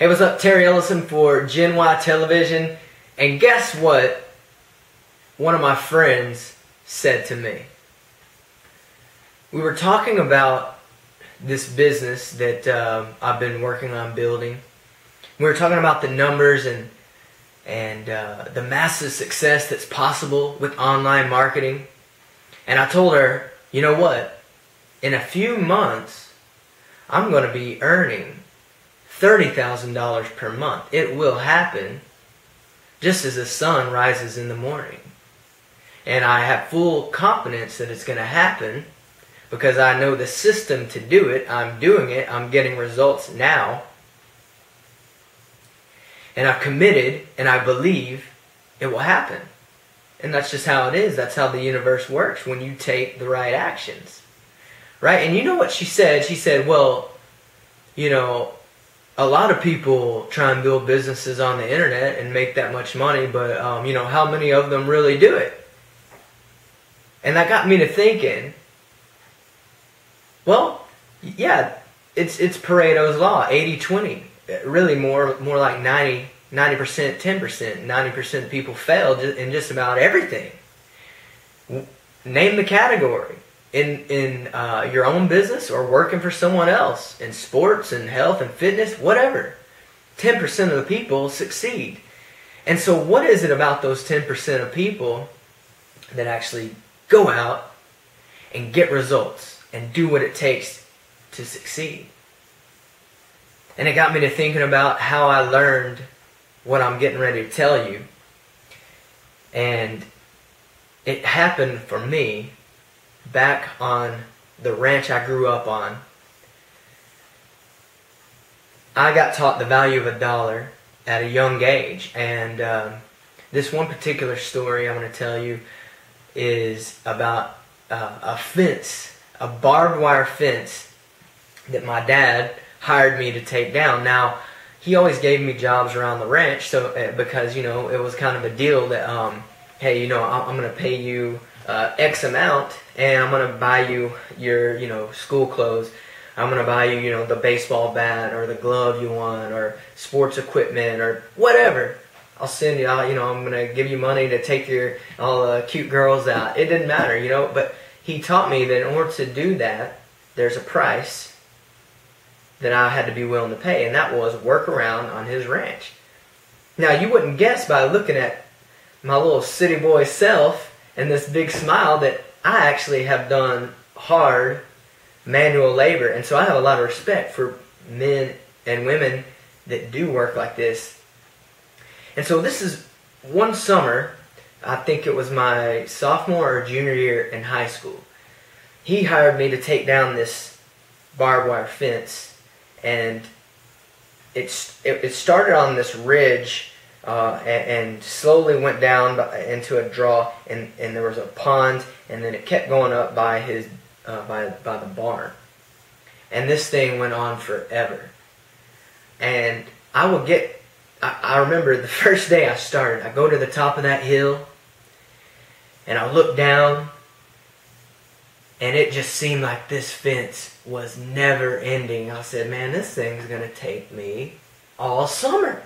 Hey, what's up? Terry Ellison for Gen Y Television. And guess what one of my friends said to me? We were talking about this business that I've been working on building. We were talking about the numbers and the massive success that's possible with online marketing. And I told her, you know what? In a few months, I'm going to be earning $30,000 per month. It will happen just as the sun rises in the morning. And I have full confidence that it's going to happen because I know the system to do it. I'm doing it. I'm getting results now. And I've committed and I believe it will happen. And that's just how it is. That's how the universe works when you take the right actions. Right? And you know what she said? She said, well, you know, a lot of people try and build businesses on the internet and make that much money, but you know, how many of them really do it? And that got me to thinking, well, yeah, it's Pareto's law, 80-20. Really more like 90%, 10%. 90% of people fail in just about everything. Name the category. In your own business or working for someone else, in sports and health and fitness, whatever. 10% of the people succeed. And so what is it about those 10% of people that actually go out and get results and do what it takes to succeed? And it got me to thinking about how I learned what I'm getting ready to tell you. And it happened for me back on the ranch I grew up on. I got taught the value of a dollar at a young age, and this one particular story I'm going to tell you is about a fence, a barbed wire fence that my dad hired me to take down. Now, he always gave me jobs around the ranch, so because, you know, it was kind of a deal that hey, you know, I'm going to pay you X amount, and I'm going to buy you your, you know, school clothes. I'm going to buy you, you know, the baseball bat or the glove you want or sports equipment or whatever. I'll send you, you know, I'm going to give you money to take all the cute girls out. It didn't matter, you know, but he taught me that in order to do that, there's a price that I had to be willing to pay, and that was work around on his ranch. Now, you wouldn't guess by looking at my little city boy self and this big smile that I actually have done hard manual labor. And so I have a lot of respect for men and women that do work like this. And so this is one summer, I think it was my sophomore or junior year in high school. He hired me to take down this barbed wire fence, and it started on this ridge and slowly went down into a draw, and there was a pond, and then it kept going up by his by the barn, and this thing went on forever. And I remember the first day I started, I go to the top of that hill, and I look down, and it just seemed like this fence was never ending. I said, man, this thing's gonna take me all summer.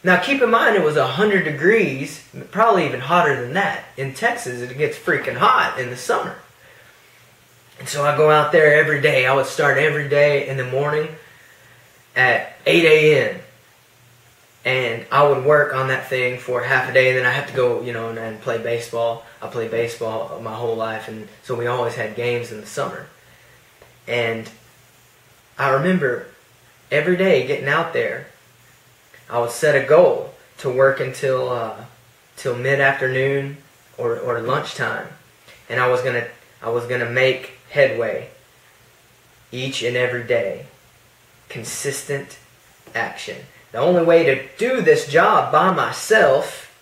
Now, keep in mind, it was 100 degrees, probably even hotter than that. In Texas, it gets freaking hot in the summer. And so I go out there every day. I would start every day in the morning at 8 a.m. And I would work on that thing for half a day, and then I have to go, you know, and play baseball. I played baseball my whole life, and so we always had games in the summer. And I remember every day getting out there, I would set a goal to work until till mid-afternoon or lunchtime, and I was gonna make headway each and every day. Consistent action. The only way to do this job by myself,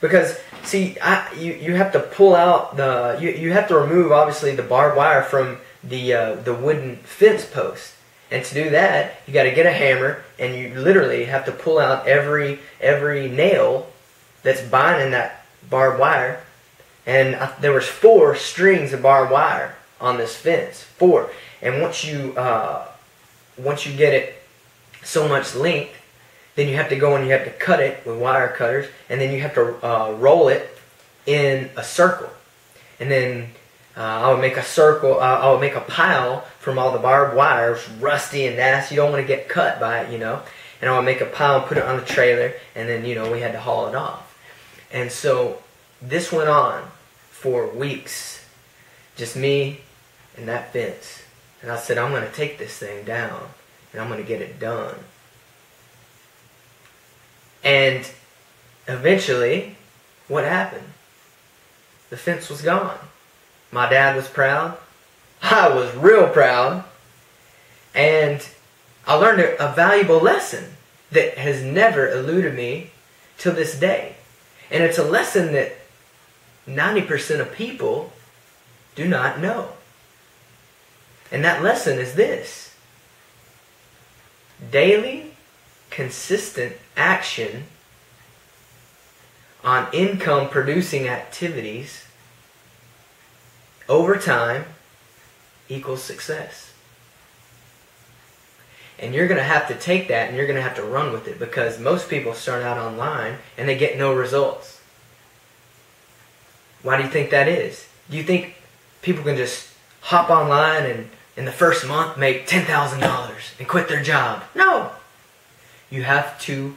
because see, you have to pull out you have to remove obviously the barbed wire from the wooden fence post. And to do that, you got to get a hammer, and you literally have to pull out every nail that's binding that barbed wire. And there was 4 strings of barbed wire on this fence, 4. And once you get it so much length, then you have to go and you have to cut it with wire cutters, and then you have to roll it in a circle. And then I would make a circle, I would make a pile from all the barbed wire. It was rusty and nasty. You don't want to get cut by it, you know. And I would make a pile and put it on the trailer, and then, you know, we had to haul it off. And so this went on for weeks, just me and that fence. And I said, I'm going to take this thing down, and I'm going to get it done. And eventually, what happened? The fence was gone. My dad was proud. I was real proud. And I learned a valuable lesson that has never eluded me till this day. And it's a lesson that 90% of people do not know. And that lesson is this: daily, consistent action on income-producing activities over time equals success. And you're going to have to take that and you're going to have to run with it, because most people start out online and they get no results. Why do you think that is? Do you think people can just hop online and in the first month make $10,000 and quit their job? No. You have to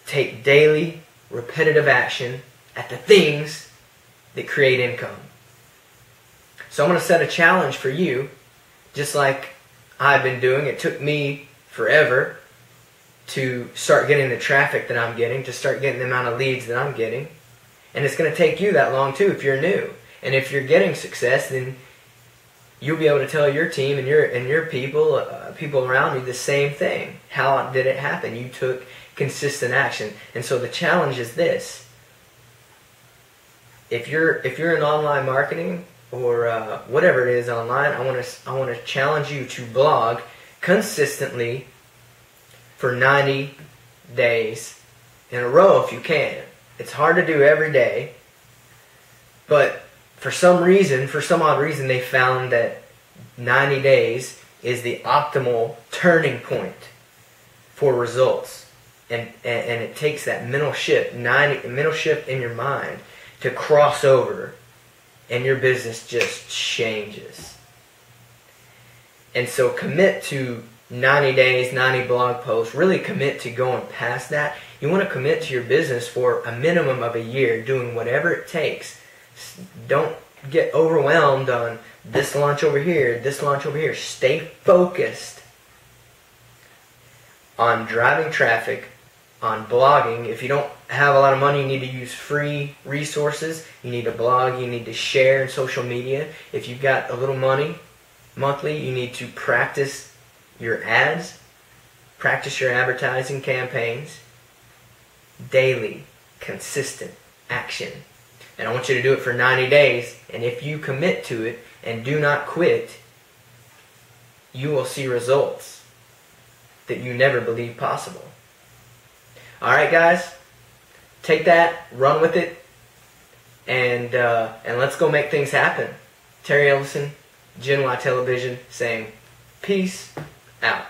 take daily, repetitive action at the things that create income. So I'm going to set a challenge for you, just like I've been doing. It took me forever to start getting the traffic that I'm getting, to start getting the amount of leads that I'm getting. And it's going to take you that long too if you're new. And if you're getting success, then you'll be able to tell your team and your people, people around you, the same thing. How did it happen? You took consistent action. And so the challenge is this: if you're in online marketing or whatever it is online, I want to challenge you to blog consistently for 90 days in a row if you can. It's hard to do every day, but for some odd reason, they found that 90 days is the optimal turning point for results. And it takes that mental shift in your mind to cross over, and your business just changes. And so commit to 90 days, 90 blog posts. Really commit to going past that. You want to commit to your business for a minimum of a year, doing whatever it takes. Don't get overwhelmed on this launch over here, this launch over here. Stay focused on driving traffic, on blogging. If you don't have a lot of money, you need to use free resources. You need to blog, you need to share in social media. If you've got a little money monthly, you need to practice your ads, practice your advertising campaigns. Daily, consistent action. And I want you to do it for 90 days. And if you commit to it and do not quit, you will see results that you never believed possible. Alright guys, take that, run with it, and let's go make things happen. Terry Ellison, Gen Y Television, saying peace out.